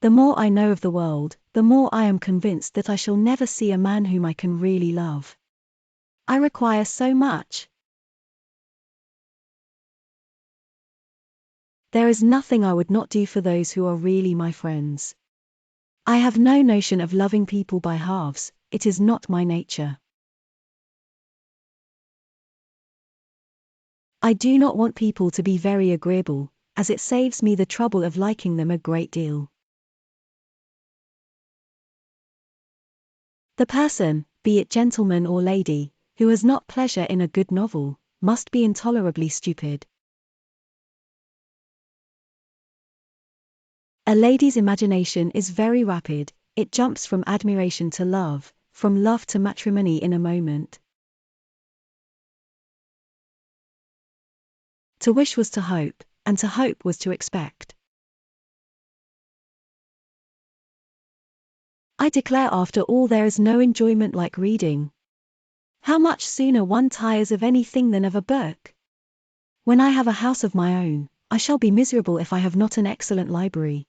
The more I know of the world, the more I am convinced that I shall never see a man whom I can really love. I require so much. There is nothing I would not do for those who are really my friends. I have no notion of loving people by halves, it is not my nature. I do not want people to be very agreeable, as it saves me the trouble of liking them a great deal. The person, be it gentleman or lady, who has not pleasure in a good novel, must be intolerably stupid. A lady's imagination is very rapid, it jumps from admiration to love, from love to matrimony in a moment. To wish was to hope, and to hope was to expect. I declare after all there is no enjoyment like reading. How much sooner one tires of anything than of a book. When I have a house of my own, I shall be miserable if I have not an excellent library.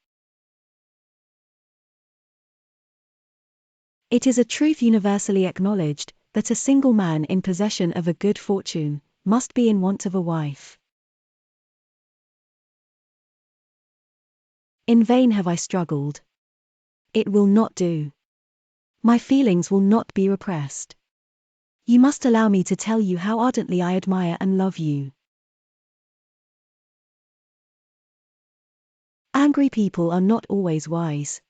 It is a truth universally acknowledged, that a single man in possession of a good fortune, must be in want of a wife. In vain have I struggled. It will not do. My feelings will not be repressed. You must allow me to tell you how ardently I admire and love you. Angry people are not always wise.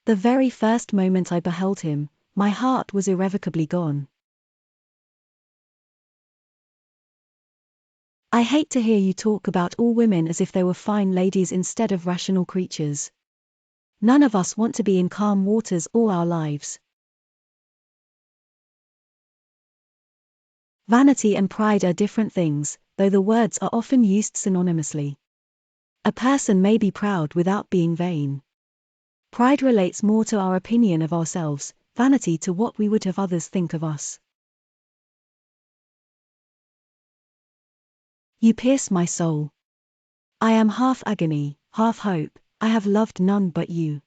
The very first moment I beheld him, my heart was irrevocably gone. I hate to hear you talk about all women as if they were fine ladies instead of rational creatures. None of us want to be in calm waters all our lives. Vanity and pride are different things, though the words are often used synonymously. A person may be proud without being vain. Pride relates more to our opinion of ourselves, vanity to what we would have others think of us. You pierce my soul. I am half agony, half hope, I have loved none but you.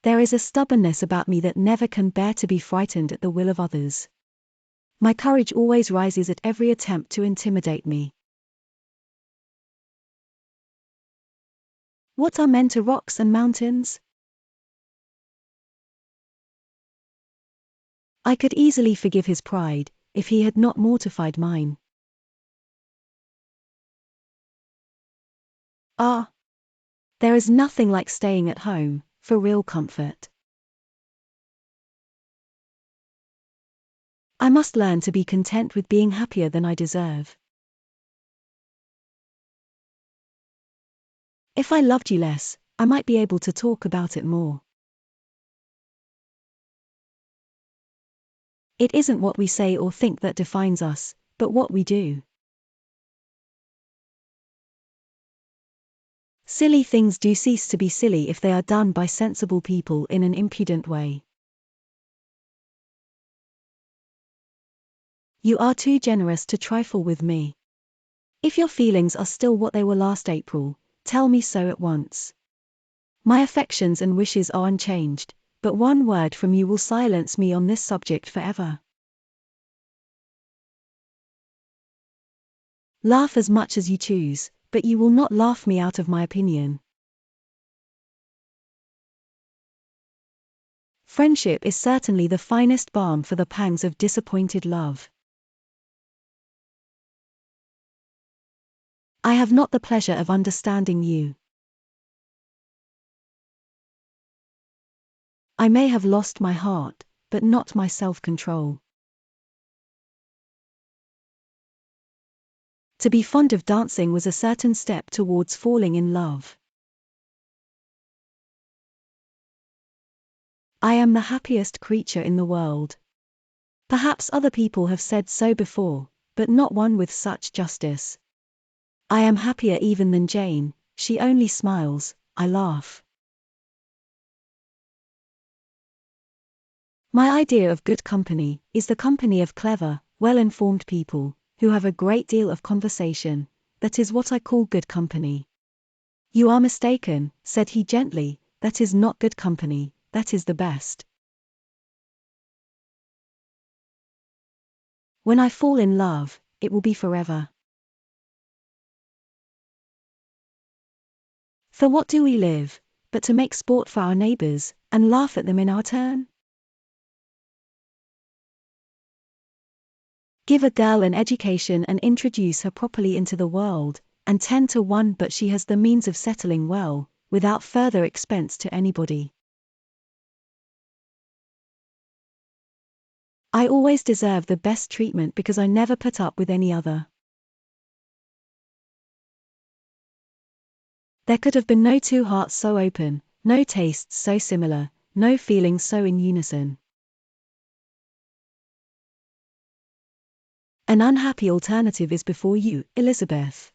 There is a stubbornness about me that never can bear to be frightened at the will of others. My courage always rises at every attempt to intimidate me. What are men to rocks and mountains? I could easily forgive his pride, if he had not mortified mine. Ah! There is nothing like staying at home, for real comfort. I must learn to be content with being happier than I deserve. If I loved you less, I might be able to talk about it more. It isn't what we say or think that defines us, but what we do. Silly things do cease to be silly if they are done by sensible people in an impudent way. You are too generous to trifle with me. If your feelings are still what they were last April, tell me so at once. My affections and wishes are unchanged, but one word from you will silence me on this subject forever. Laugh as much as you choose, but you will not laugh me out of my opinion. Friendship is certainly the finest balm for the pangs of disappointed love. I have not the pleasure of understanding you. I may have lost my heart, but not my self-control. To be fond of dancing was a certain step towards falling in love. I am the happiest creature in the world. Perhaps other people have said so before, but not one with such justice. I am happier even than Jane, she only smiles, I laugh. My idea of good company is the company of clever, well-informed people, who have a great deal of conversation. That is what I call good company. You are mistaken, said he gently, that is not good company, that is the best. When I fall in love, it will be forever. For what do we live, but to make sport for our neighbors, and laugh at them in our turn? Give a girl an education and introduce her properly into the world, and 10 to 1 but she has the means of settling well, without further expense to anybody. I always deserve the best treatment because I never put up with any other. There could have been no two hearts so open, no tastes so similar, no feelings so in unison. An unhappy alternative is before you, Elizabeth.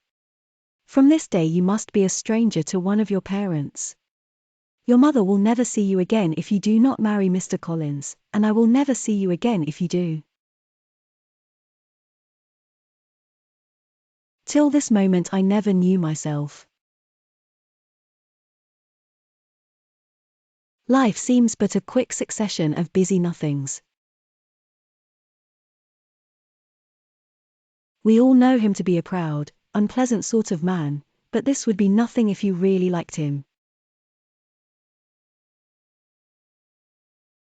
From this day you must be a stranger to one of your parents. Your mother will never see you again if you do not marry Mr. Collins, and I will never see you again if you do. Till this moment I never knew myself. Life seems but a quick succession of busy nothings. We all know him to be a proud, unpleasant sort of man, but this would be nothing if you really liked him.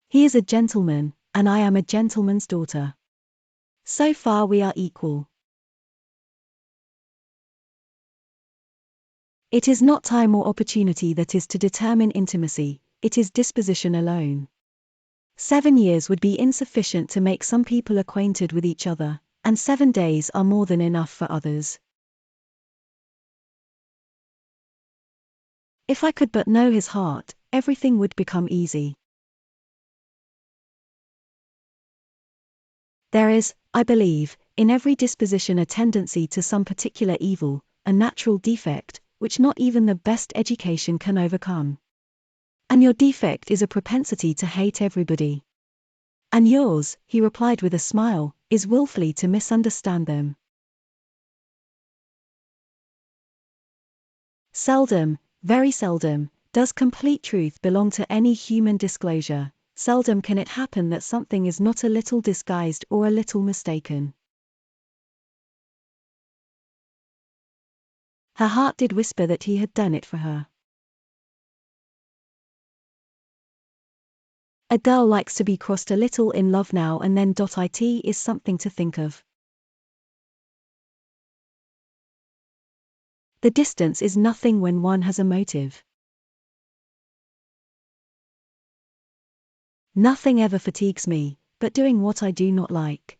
He is a gentleman, and I am a gentleman's daughter. So far we are equal. It is not time or opportunity that is to determine intimacy, it is disposition alone. 7 years would be insufficient to make some people acquainted with each other, and 7 days are more than enough for others. If I could but know his heart, everything would become easy. There is, I believe, in every disposition a tendency to some particular evil, a natural defect, which not even the best education can overcome. And your defect is a propensity to hate everybody. And yours, he replied with a smile, is willfully to misunderstand them. Seldom, very seldom, does complete truth belong to any human disclosure. Seldom can it happen that something is not a little disguised or a little mistaken. Her heart did whisper that he had done it for her. A girl likes to be crossed a little in love now and then. It is something to think of. The distance is nothing when one has a motive. Nothing ever fatigues me, but doing what I do not like.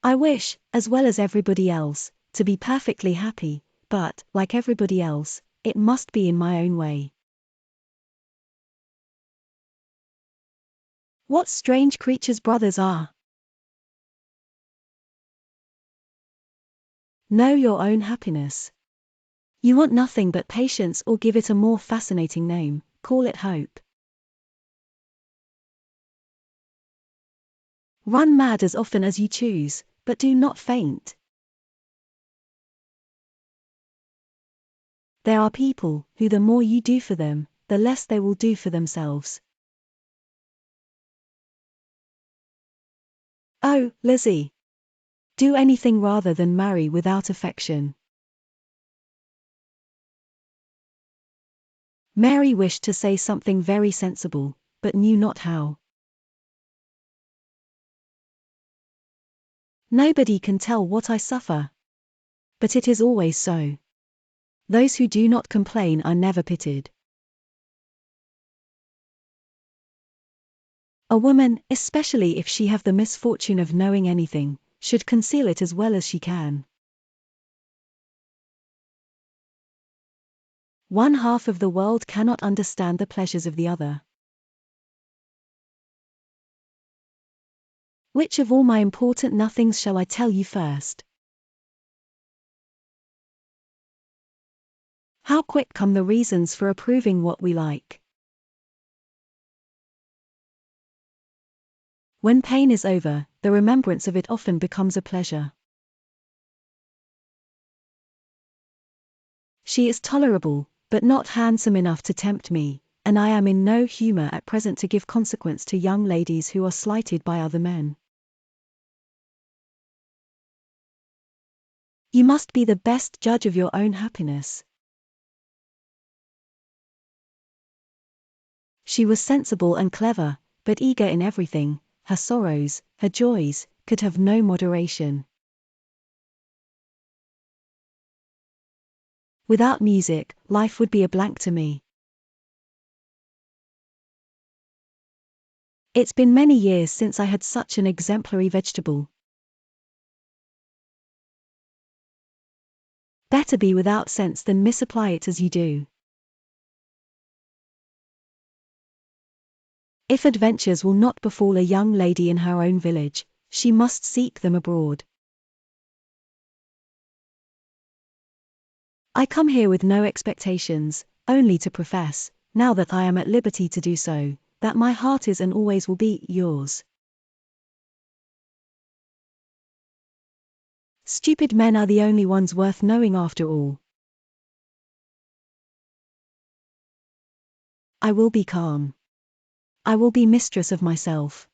I wish, as well as everybody else, to be perfectly happy, but, like everybody else, it must be in my own way. What strange creatures brothers are! Know your own happiness. You want nothing but patience, or give it a more fascinating name, call it hope. Run mad as often as you choose, but do not faint. There are people who the more you do for them, the less they will do for themselves. Oh, Lizzie! Do anything rather than marry without affection. Mary wished to say something very sensible, but knew not how. Nobody can tell what I suffer. But it is always so. Those who do not complain are never pitied. A woman, especially if she have the misfortune of knowing anything, should conceal it as well as she can. One half of the world cannot understand the pleasures of the other. Which of all my important nothings shall I tell you first? How quick come the reasons for approving what we like. When pain is over, the remembrance of it often becomes a pleasure. She is tolerable, but not handsome enough to tempt me, and I am in no humor at present to give consequence to young ladies who are slighted by other men. You must be the best judge of your own happiness. She was sensible and clever, but eager in everything. Her sorrows, her joys, could have no moderation. Without music, life would be a blank to me. It's been many years since I had such an exemplary vegetable. Better be without sense than misapply it as you do. If adventures will not befall a young lady in her own village, she must seek them abroad. I come here with no expectations, only to profess, now that I am at liberty to do so, that my heart is and always will be yours. Stupid men are the only ones worth knowing after all. I will be calm. I will be mistress of myself.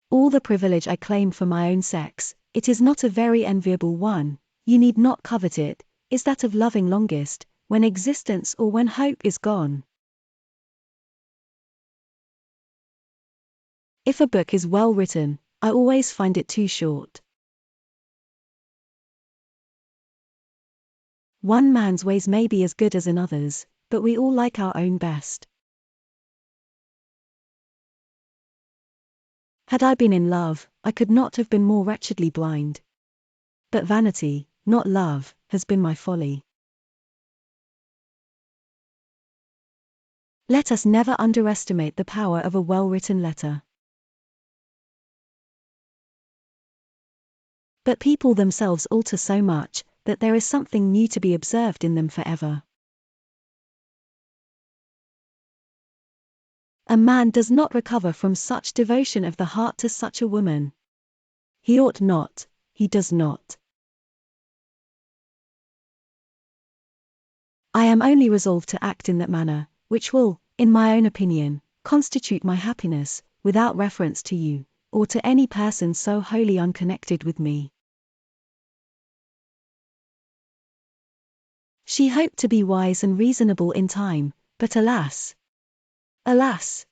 All the privilege I claim for my own sex, it is not a very enviable one, you need not covet it, is that of loving longest, when existence or when hope is gone. If a book is well written, I always find it too short. One man's ways may be as good as another's, but we all like our own best. Had I been in love, I could not have been more wretchedly blind. But vanity, not love, has been my folly. Let us never underestimate the power of a well-written letter. But people themselves alter so much, that there is something new to be observed in them forever. A man does not recover from such devotion of the heart to such a woman. He ought not, he does not. I am only resolved to act in that manner, which will, in my own opinion, constitute my happiness, without reference to you, or to any person so wholly unconnected with me. She hoped to be wise and reasonable in time, but alas! Alas!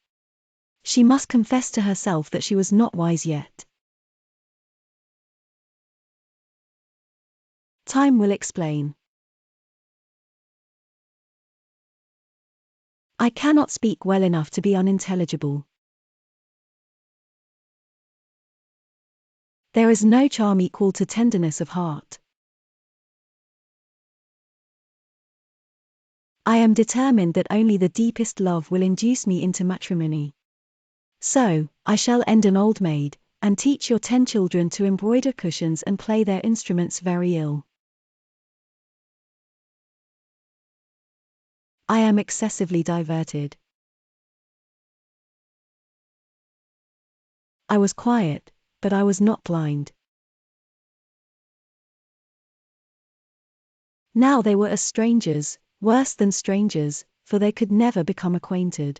She must confess to herself that she was not wise yet. Time will explain. I cannot speak well enough to be unintelligible. There is no charm equal to tenderness of heart. I am determined that only the deepest love will induce me into matrimony. So, I shall end an old maid, and teach your 10 children to embroider cushions and play their instruments very ill. I am excessively diverted. I was quiet, but I was not blind. Now they were as strangers, worse than strangers, for they could never become acquainted.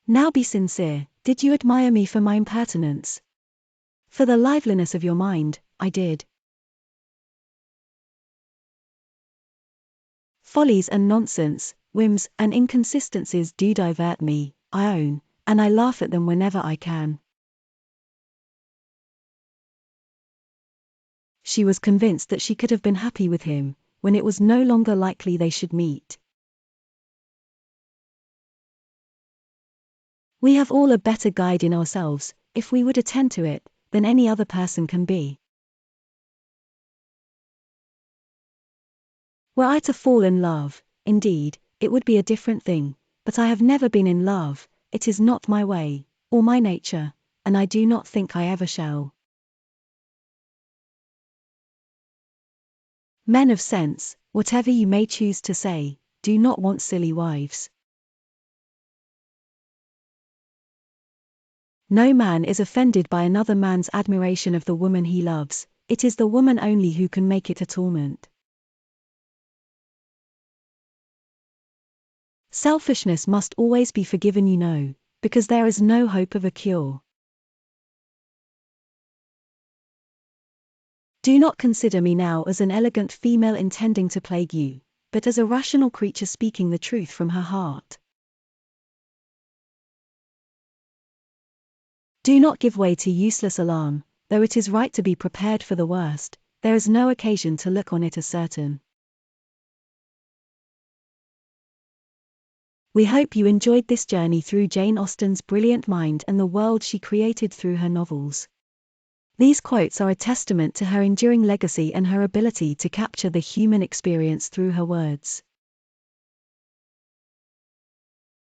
Now be sincere, did you admire me for my impertinence? For the liveliness of your mind, I did. Follies and nonsense, whims and inconsistencies do divert me, I own, and I laugh at them whenever I can. She was convinced that she could have been happy with him, when it was no longer likely they should meet. We have all a better guide in ourselves, if we would attend to it, than any other person can be. Were I to fall in love, indeed, it would be a different thing, but I have never been in love, it is not my way, or my nature, and I do not think I ever shall. Men of sense, whatever you may choose to say, do not want silly wives. No man is offended by another man's admiration of the woman he loves, it is the woman only who can make it a torment. Selfishness must always be forgiven, you know, because there is no hope of a cure. Do not consider me now as an elegant female intending to plague you, but as a rational creature speaking the truth from her heart. Do not give way to useless alarm, though it is right to be prepared for the worst, there is no occasion to look on it as certain. We hope you enjoyed this journey through Jane Austen's brilliant mind and the world she created through her novels. These quotes are a testament to her enduring legacy and her ability to capture the human experience through her words.